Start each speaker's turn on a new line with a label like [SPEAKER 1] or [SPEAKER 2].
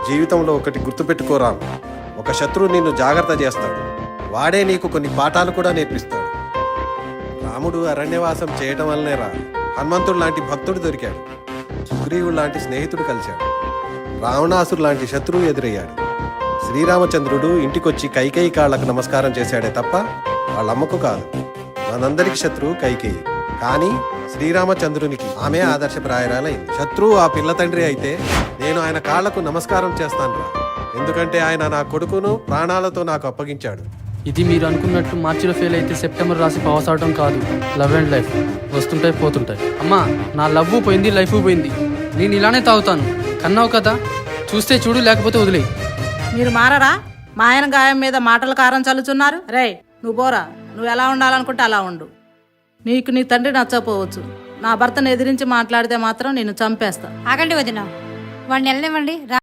[SPEAKER 1] జీవితంలో ఒకటి గుర్తుపెట్టుకోరా, ఒక శత్రువు నిన్ను జాగ్రత్త చేస్తాడు, వాడే నీకు కొన్ని పాఠాలు కూడా నేర్పిస్తాడు. రాముడు అరణ్యవాసం చేయటం వల్లనేరా హనుమంతుడు లాంటి భక్తుడు దొరికాడు, సుగ్రీవుడు లాంటి స్నేహితుడు కలిశాడు, రావణాసురు లాంటి శత్రువు ఎదురయ్యాడు. శ్రీరామచంద్రుడు ఇంటికొచ్చి కైకేయి కాళ్లకు నమస్కారం చేశాడే తప్ప వాళ్ళమ్మకు కాదు. మనందరికి శత్రువు కైకేయి, కానీ శ్రీరామచంద్రునికి ఆమె ఆదర్శప్రాయరాలైంది. శత్రువు ఆ పిల్ల తండ్రి అయితే నేను ఆయన కాళ్లకు నమస్కారం చేస్తాను రా, ఎందుకంటే ఆయన నా కొడుకును ప్రాణాలతో నాకు అప్పగించాడు.
[SPEAKER 2] ఇది మీరు అనుకున్నట్టు మార్చిలో ఫెయిల్ అయితే సెప్టెంబర్ రాసి పాస్ అవడం కాదు. లవ్ అండ్ లైఫ్ వస్తుంటాయి పోతుంటాయి. అమ్మా, నా లవ్ పోయింది, లైఫ్ పోయింది. నేను ఇలానే తాగుతాను. కన్నావు కదా, చూస్తే చూడు, లేకపోతే వదిలేయి.
[SPEAKER 3] మీరు మారరా? మా ఆయన గాయం మీద మాటల కారం చల్లుతున్నారు. రే నువ్వు పోరా, నువ్వు ఎలా ఉండాలనుకుంటే అలా ఉండు. నీకు నీ తండ్రి నచ్చకపోవచ్చు, నా భర్తను ఎదిరించి మాట్లాడితే మాత్రం నేను చంపేస్తా.
[SPEAKER 4] ఆగండి వదిన, వాడిని వెళ్ళనివ్వండి.